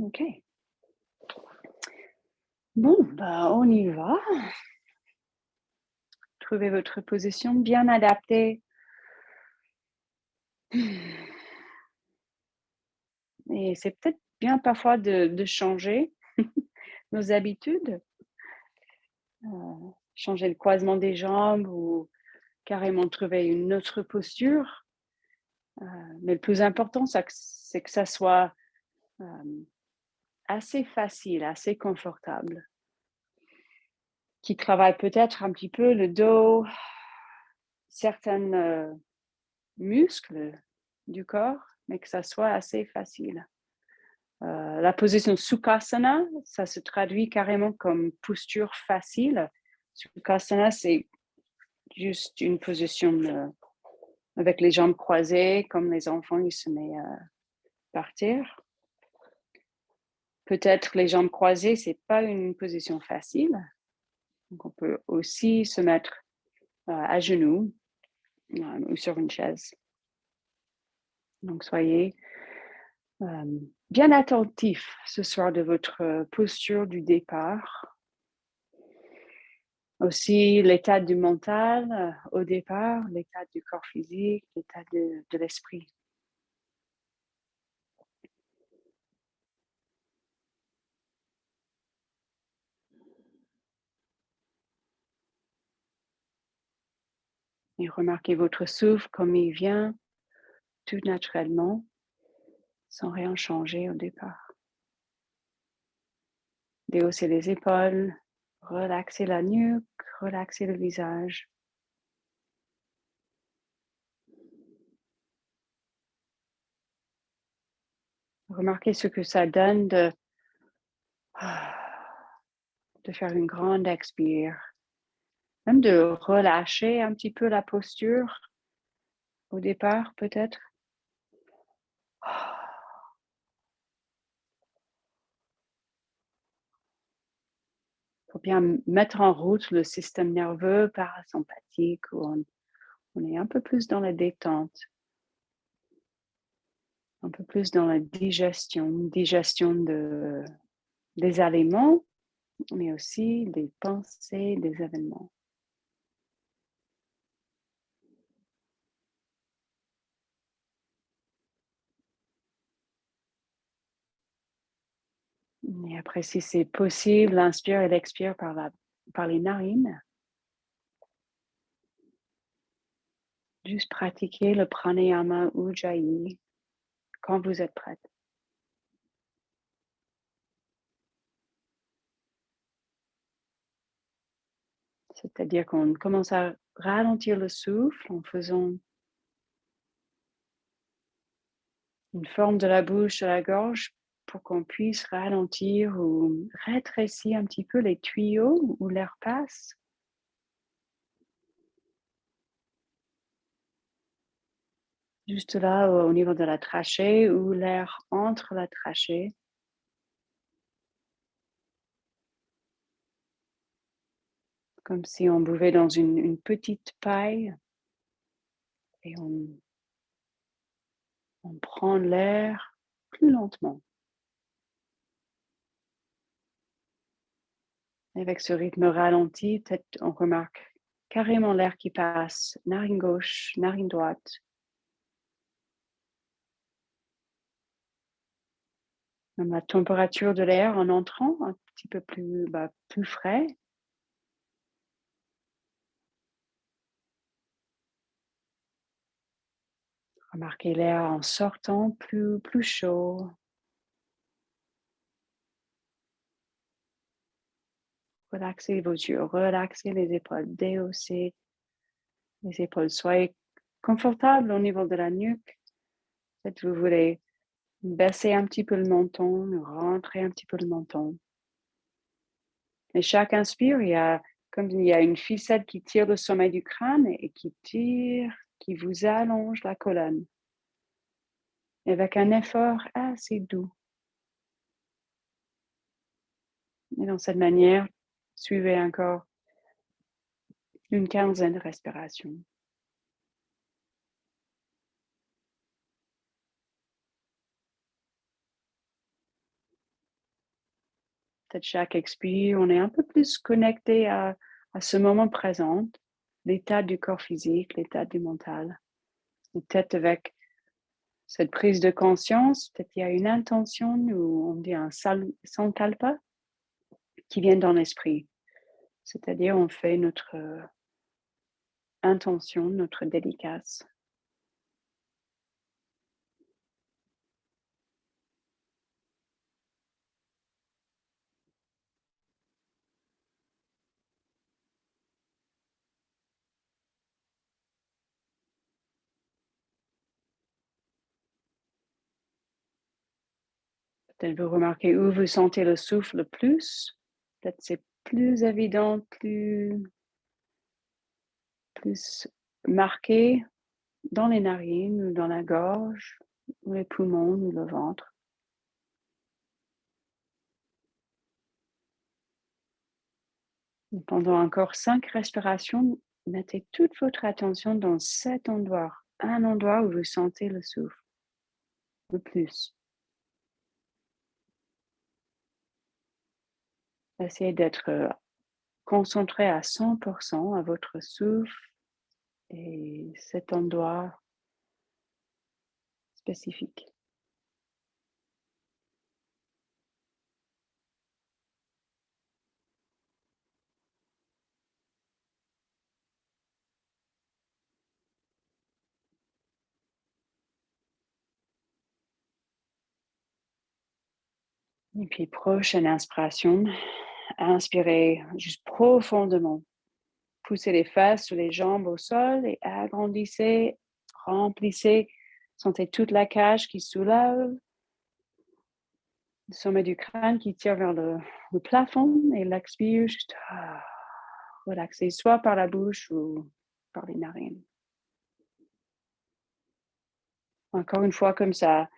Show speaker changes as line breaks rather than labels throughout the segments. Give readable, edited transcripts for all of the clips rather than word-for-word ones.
OK. Bon, bah, on y va. Trouvez votre position bien adaptée. Et c'est peut-être bien parfois de changer nos habitudes, changer le croisement des jambes ou carrément trouver une autre posture. Mais le plus important, c'est que ça soit assez facile, assez confortable, qui travaille peut-être un petit peu le dos, certains muscles du corps, mais que ça soit assez facile. La position Sukhasana, ça se traduit carrément comme posture facile. Sukhasana, c'est juste une position avec les jambes croisées, comme les enfants, ils se mettent à partir. Peut-être les jambes croisées, c'est pas une position facile. Donc, on peut aussi se mettre à genoux ou sur une chaise. Donc, soyez bien attentif ce soir de votre posture du départ. Aussi l'état du mental au départ, l'état du corps physique, l'état de l'esprit. Et remarquez votre souffle comme il vient tout naturellement, sans rien changer au départ. Déhaussez les épaules, relaxez la nuque, relaxez le visage. Remarquez ce que ça donne de faire une grande expire, même de relâcher un petit peu la posture au départ peut-être. Faut bien mettre en route le système nerveux parasympathique où on est un peu plus dans la détente, un peu plus dans la digestion des aliments, mais aussi des pensées, des événements. Et après, si c'est possible, l'inspire et l'expire par les narines. Juste pratiquer le pranayama ujjayi quand vous êtes prête. C'est-à-dire qu'on commence à ralentir le souffle en faisant une forme de la bouche, de la gorge pour qu'on puisse ralentir ou rétrécir un petit peu les tuyaux où l'air passe. Juste là, au niveau de la trachée, où l'air entre la trachée. Comme si on buvait dans une petite paille et on prend l'air plus lentement. Et avec ce rythme ralenti, peut-être on remarque carrément l'air qui passe, narine gauche, narine droite. Même la température de l'air en entrant, un petit peu plus frais. Remarquez l'air en sortant plus chaud. Relaxez vos yeux, relaxez les épaules, déhaussez les épaules. Soyez confortable au niveau de la nuque. Peut-être vous voulez baisser un petit peu le menton, rentrer un petit peu le menton. Et chaque inspire, comme il y a une ficelle qui tire le sommet du crâne et qui tire, qui vous allonge la colonne. Et avec un effort assez doux. Et dans cette manière, suivez encore une quinzaine de respirations. Peut-être chaque expire, on est un peu plus connecté à ce moment présent, l'état du corps physique, l'état du mental. Et peut-être avec cette prise de conscience, peut-être il y a une intention ou on dit un sankalpa qui vient dans l'esprit. C'est-à-dire on fait notre intention, notre dédicace. Peut-être vous remarquez où vous sentez le souffle le plus. Peut-être c'est plus évident, plus marqué dans les narines ou dans la gorge, ou les poumons ou le ventre. Et pendant encore 5 respirations, mettez toute votre attention dans cet endroit, un endroit où vous sentez le souffle le plus. Essayez d'être concentré à 100% à votre souffle et cet endroit spécifique. Et puis, prochaine inspiration, inspirez juste profondément. Poussez les fesses ou les jambes au sol et agrandissez, remplissez. Sentez toute la cage qui soulève, le sommet du crâne qui tire vers le plafond et l'expire juste relaxez soit par la bouche ou par les narines. Encore une fois comme ça,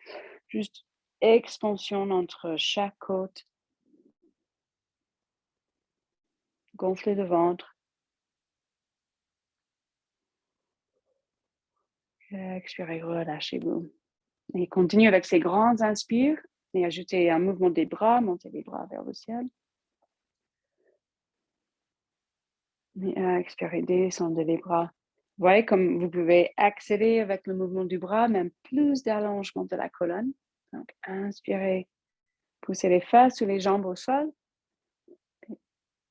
juste expansion entre chaque côte. Gonflez le ventre. Expirez, relâchez-vous. Et continuez avec ces grands inspires et ajoutez un mouvement des bras, montez les bras vers le ciel. Et expirez, descendez les bras. Vous voyez comme vous pouvez accélérer avec le mouvement du bras, même plus d'allongement de la colonne. Donc, inspirez, poussez les fesses ou les jambes au sol.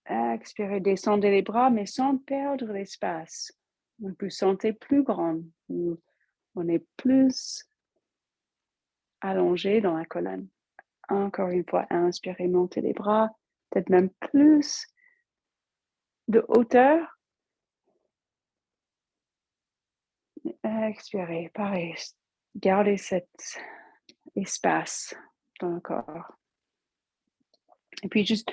Expirez, descendez les bras, mais sans perdre l'espace. Vous vous sentez plus grand. On est plus allongé dans la colonne. Encore une fois, inspirez, montez les bras, peut-être même plus de hauteur. Expirez, pareil, gardez cet espace dans le corps. Et puis juste